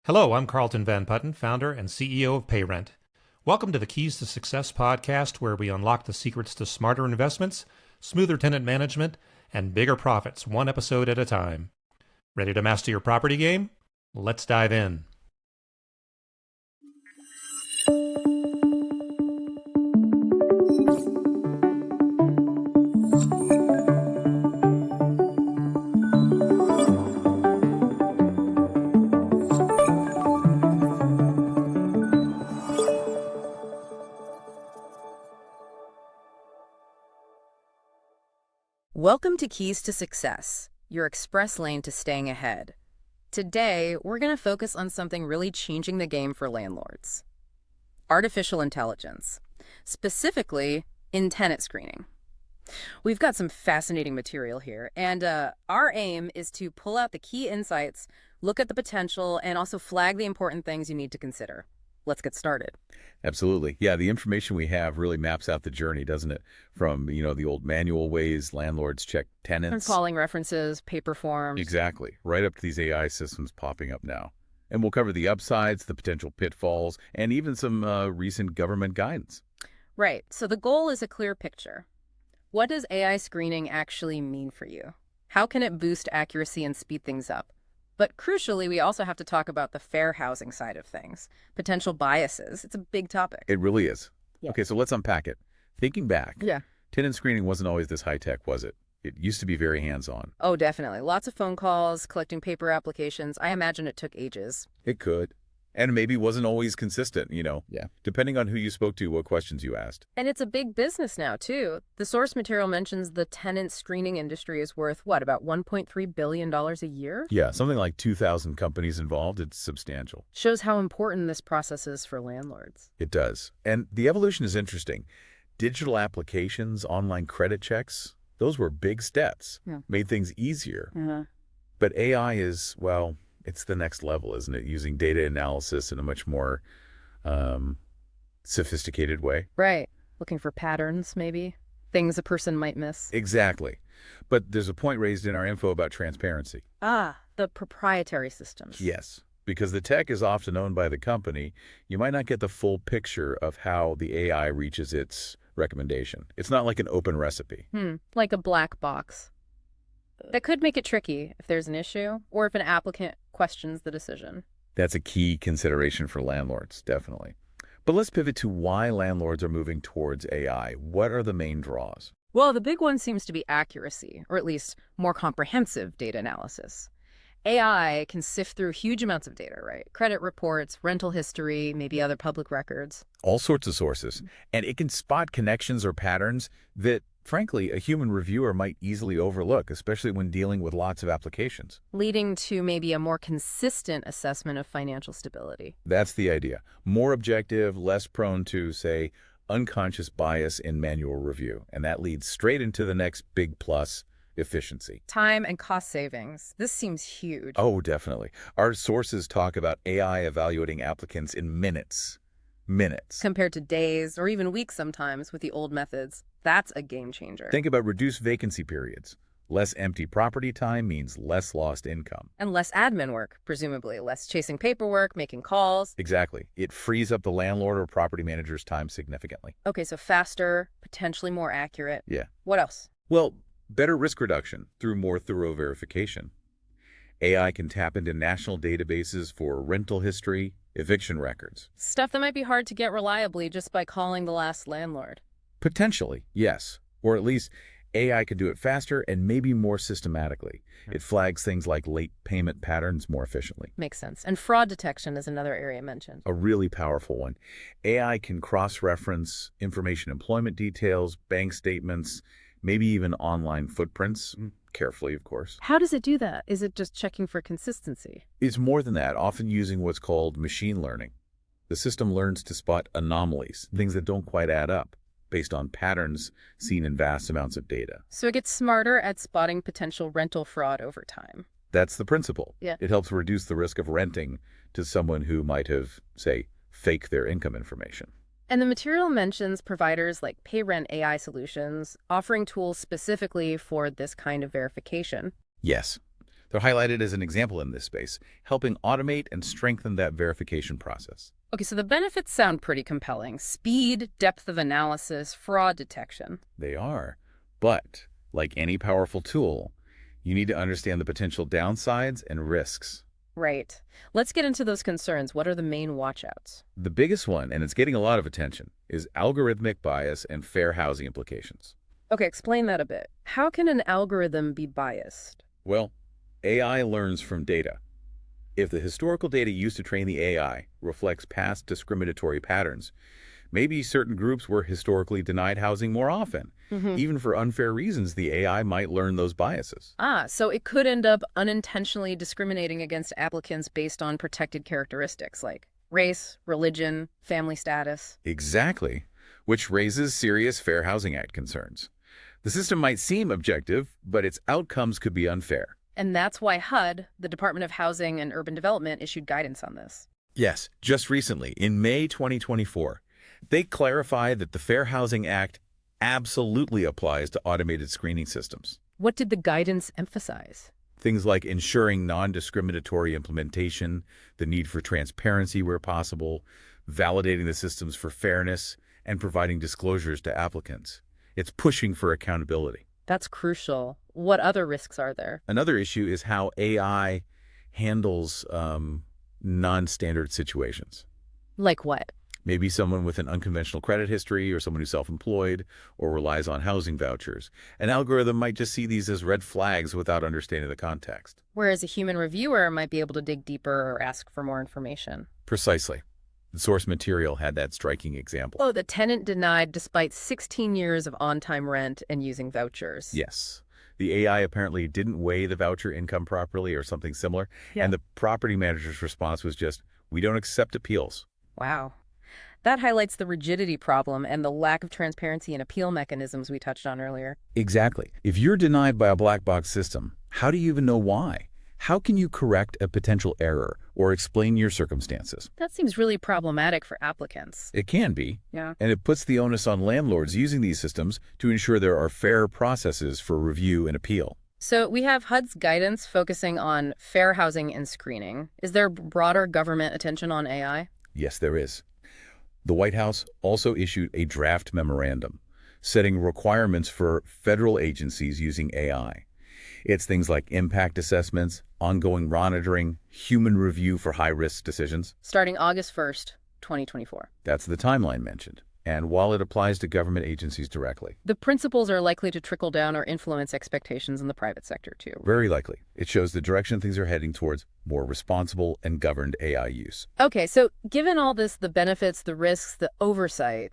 Hello, I'm Carlton Van Putten, founder and CEO of PayRent. Welcome to the Keys to Success podcast, where we unlock the secrets to smarter investments, smoother tenant management, and bigger profits, one episode at a time. Ready to master your property game? Let's dive in. Welcome to Keys to Success, your express lane to staying ahead. Today, we're going to focus on something really changing the game for landlords. Artificial intelligence, specifically in tenant screening. We've got some fascinating material here, and our aim is to pull out the key insights, look at the potential, and also flag the important things you need to consider. Let's get started. Absolutely. Yeah, the information we have really maps out the journey, doesn't it? From, the old manual ways landlords check tenants. Calling references, paper forms. Exactly. Right up to these AI systems popping up now. And we'll cover the upsides, the potential pitfalls, and even some recent government guidance. Right. So the goal is a clear picture. What does AI screening actually mean for you? How can it boost accuracy and speed things up? But crucially, we also have to talk about the fair housing side of things, potential biases. It's a big topic. It really is. Yeah. Okay, so let's unpack it. Thinking back, tenant screening wasn't always this high-tech, was it? It used to be very hands-on. Oh, definitely. Lots of phone calls, collecting paper applications. I imagine it took ages. It could. And maybe wasn't always consistent, Yeah. depending on who you spoke to, what questions you asked. And it's a big business now, too. The source material mentions the tenant screening industry is worth, about $1.3 billion a year? Yeah, something like 2,000 companies involved. It's substantial. Shows how important this process is for landlords. It does. And the evolution is interesting. Digital applications, online credit checks, those were big steps, made things easier. But AI is, it's the next level, isn't it? Using data analysis in a much more sophisticated way. Right. Looking for patterns, maybe. Things a person might miss. Exactly. But there's a point raised in our info about transparency. Ah, the proprietary systems. Yes. Because the tech is often owned by the company, you might not get the full picture of how the AI reaches its recommendation. It's not like an open recipe. Like a black box. That could make it tricky if there's an issue or if an applicant questions the decision. That's a key consideration for landlords, definitely. But let's pivot to why landlords are moving towards AI. What are the main draws? Well, the big one seems to be accuracy, or at least more comprehensive data analysis. AI can sift through huge amounts of data, right? Credit reports, rental history, maybe other public records. All sorts of sources. And it can spot connections or patterns that, frankly, a human reviewer might easily overlook, especially when dealing with lots of applications. Leading to maybe a more consistent assessment of financial stability. That's the idea. More objective, less prone to, say, unconscious bias in manual review. And that leads straight into the next big plus, efficiency. Time and cost savings. This seems huge. Oh, definitely. Our sources talk about AI evaluating applicants in minutes. Minutes. Compared to days or even weeks sometimes with the old methods. That's a game changer. Think about reduced vacancy periods. Less empty property time means less lost income. And less admin work, presumably. Less chasing paperwork, making calls. Exactly. It frees up the landlord or property manager's time significantly. Okay, so faster, potentially more accurate. Yeah. What else? Well, better risk reduction through more thorough verification. AI can tap into national databases for rental history, eviction records. Stuff that might be hard to get reliably just by calling the last landlord. Potentially, yes. Or at least AI could do it faster and maybe more systematically. It flags things like late payment patterns more efficiently. Makes sense. And fraud detection is another area mentioned. A really powerful one. AI can cross-reference information employment details, bank statements, maybe even online footprints, carefully, of course. How does it do that? Is it just checking for consistency? It's more than that, often using what's called machine learning. The system learns to spot anomalies, things that don't quite add up, based on patterns seen in vast amounts of data. So it gets smarter at spotting potential rental fraud over time. That's the principle. Yeah. It helps reduce the risk of renting to someone who might have, say, faked their income information. And the material mentions providers like PayRent AI Solutions offering tools specifically for this kind of verification. Yes. They're highlighted as an example in this space, helping automate and strengthen that verification process. Okay, so the benefits sound pretty compelling. Speed, depth of analysis, fraud detection. They are. But, like any powerful tool, you need to understand the potential downsides and risks. Right. Let's get into those concerns. What are the main watchouts? The biggest one, and it's getting a lot of attention, is algorithmic bias and fair housing implications. Okay, explain that a bit. How can an algorithm be biased? Well, AI learns from data. If the historical data used to train the AI reflects past discriminatory patterns, maybe certain groups were historically denied housing more often. Even for unfair reasons, the AI might learn those biases. So it could end up unintentionally discriminating against applicants based on protected characteristics like race, religion, family status. Exactly, which raises serious Fair Housing Act concerns. The system might seem objective, but its outcomes could be unfair. And that's why HUD, the Department of Housing and Urban Development, issued guidance on this. Yes, just recently, in May 2024, they clarified that the Fair Housing Act absolutely applies to automated screening systems. What did the guidance emphasize? Things like ensuring non-discriminatory implementation, the need for transparency where possible, validating the systems for fairness, and providing disclosures to applicants. It's pushing for accountability. That's crucial. What other risks are there? Another issue is how AI handles non-standard situations. Like what? Maybe someone with an unconventional credit history or someone who's self-employed or relies on housing vouchers. An algorithm might just see these as red flags without understanding the context. Whereas a human reviewer might be able to dig deeper or ask for more information. Precisely. The source material had that striking example. Oh, the tenant denied despite 16 years of on-time rent and using vouchers. Yes. The AI apparently didn't weigh the voucher income properly or something similar. Yeah. And the property manager's response was just, "We don't accept appeals." Wow. That highlights the rigidity problem and the lack of transparency and appeal mechanisms we touched on earlier. Exactly. If you're denied by a black box system, how do you even know why? How can you correct a potential error or explain your circumstances? That seems really problematic for applicants. It can be. Yeah. And it puts the onus on landlords using these systems to ensure there are fair processes for review and appeal. So we have HUD's guidance focusing on fair housing and screening. Is there broader government attention on AI? Yes, there is. The White House also issued a draft memorandum setting requirements for federal agencies using AI. It's things like impact assessments, ongoing monitoring, human review for high-risk decisions. Starting August 1st, 2024. That's the timeline mentioned. And while it applies to government agencies directly, The principles are likely to trickle down or influence expectations in the private sector, too. very likely, it shows the direction things are heading towards more responsible and governed AI use. Okay, so given all this, the benefits, the risks, the oversight,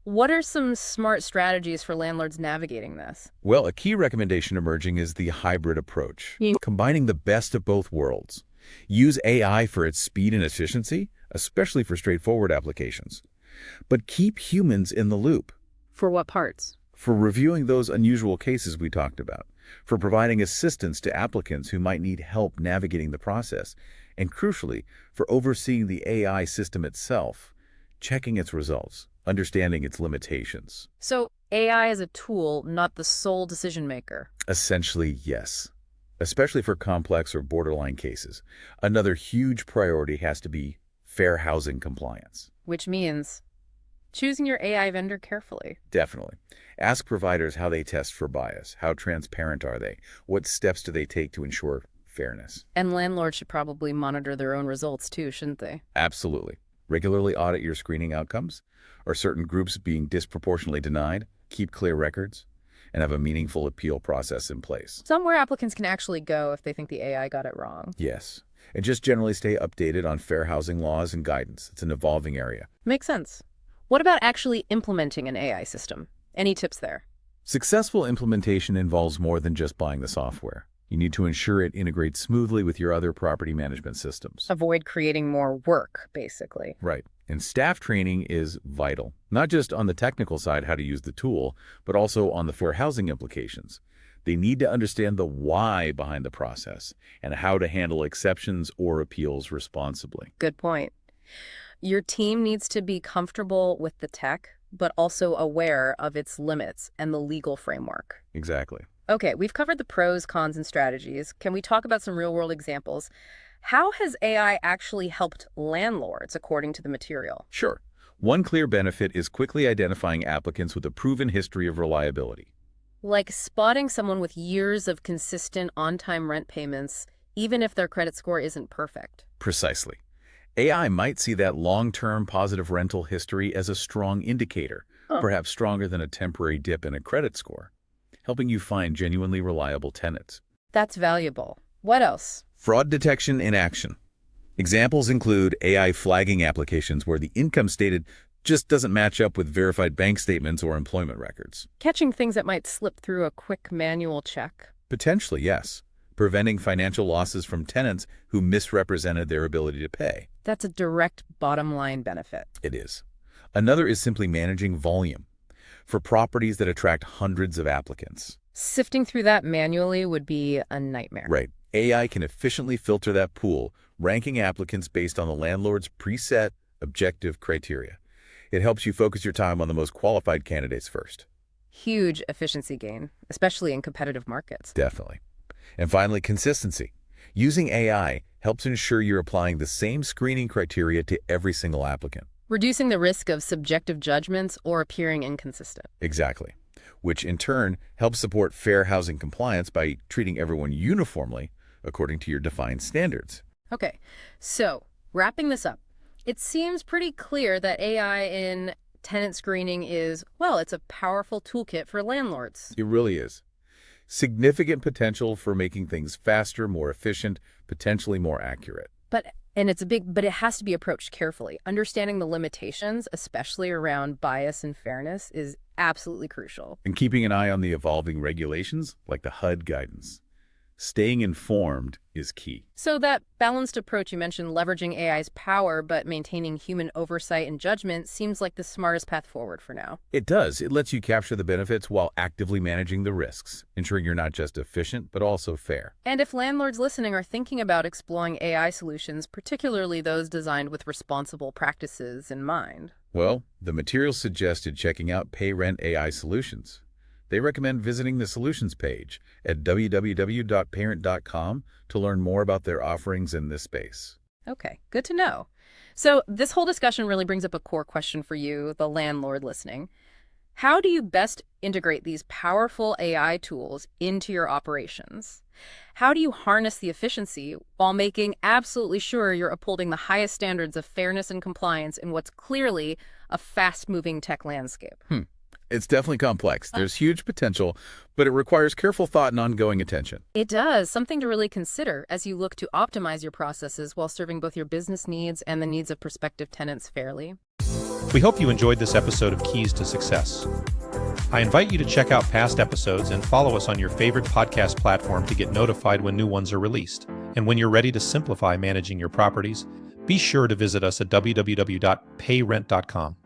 what are some smart strategies for landlords navigating this? Well, a key recommendation emerging is the hybrid approach, combining the best of both worlds. Use AI for its speed and efficiency, especially for straightforward applications. But keep humans in the loop. For what parts? For reviewing those unusual cases we talked about, for providing assistance to applicants who might need help navigating the process, and crucially, for overseeing the AI system itself, checking its results, understanding its limitations. So AI is a tool, not the sole decision maker. Essentially, yes. Especially for complex or borderline cases. Another huge priority has to be fair housing compliance. Which means choosing your AI vendor carefully. Definitely. Ask providers how they test for bias. How transparent are they? What steps do they take to ensure fairness? And landlords should probably monitor their own results too, shouldn't they? Absolutely. Regularly audit your screening outcomes. Are certain groups being disproportionately denied? Keep clear records and have a meaningful appeal process in place. Somewhere applicants can actually go if they think the AI got it wrong. Yes. And just generally stay updated on fair housing laws and guidance. It's an evolving area. Makes sense. What about actually implementing an AI system? Any tips there? Successful implementation involves more than just buying the software. You need to ensure it integrates smoothly with your other property management systems. Avoid creating more work, basically. Right. And staff training is vital, not just on the technical side, how to use the tool, but also on the fair housing implications. They need to understand the why behind the process and how to handle exceptions or appeals responsibly. Good point. Your team needs to be comfortable with the tech, but also aware of its limits and the legal framework. Exactly. Okay, we've covered the pros, cons, and strategies. Can we talk about some real-world examples? How has AI actually helped landlords, according to the material? Sure. One clear benefit is quickly identifying applicants with a proven history of reliability. Like spotting someone with years of consistent on-time rent payments, even if their credit score isn't perfect. Precisely. AI might see that long-term positive rental history as a strong indicator, perhaps stronger than a temporary dip in a credit score, helping you find genuinely reliable tenants. That's valuable. What else? Fraud detection in action. Examples include AI flagging applications where the income stated just doesn't match up with verified bank statements or employment records. Catching things that might slip through a quick manual check. Potentially, yes. Preventing financial losses from tenants who misrepresented their ability to pay. That's a direct bottom line benefit. It is. Another is simply managing volume for properties that attract hundreds of applicants. Sifting through that manually would be a nightmare. Right. AI can efficiently filter that pool, ranking applicants based on the landlord's preset objective criteria. It helps you focus your time on the most qualified candidates first. Huge efficiency gain, especially in competitive markets. Definitely. And finally, consistency. Using AI helps ensure you're applying the same screening criteria to every single applicant. Reducing the risk of subjective judgments or appearing inconsistent. Exactly. Which in turn helps support fair housing compliance by treating everyone uniformly according to your defined standards. Okay, so wrapping this up, it seems pretty clear that AI in tenant screening is, well, it's a powerful toolkit for landlords. It really is. Significant potential for making things faster, more efficient, potentially more accurate. But it has to be approached carefully. Understanding the limitations, especially around bias and fairness, is absolutely crucial. And keeping an eye on the evolving regulations, like the HUD guidance. Staying informed is key. So that balanced approach you mentioned, leveraging AI's power but maintaining human oversight and judgment, seems like the smartest path forward for now. It does. It lets you capture the benefits while actively managing the risks, ensuring you're not just efficient, but also fair. And if landlords listening are thinking about exploring AI solutions, particularly those designed with responsible practices in mind, well, the material suggested checking out Pay Rent AI Solutions. They recommend visiting the solutions page at www.payrent.com to learn more about their offerings in this space. Okay, good to know. So this whole discussion really brings up a core question for you, the landlord listening. How do you best integrate these powerful AI tools into your operations? How do you harness the efficiency while making absolutely sure you're upholding the highest standards of fairness and compliance in what's clearly a fast-moving tech landscape? It's definitely complex. There's huge potential, but it requires careful thought and ongoing attention. It does. Something to really consider as you look to optimize your processes while serving both your business needs and the needs of prospective tenants fairly. We hope you enjoyed this episode of Keys to Success. I invite you to check out past episodes and follow us on your favorite podcast platform to get notified when new ones are released. And when you're ready to simplify managing your properties, be sure to visit us at www.payrent.com.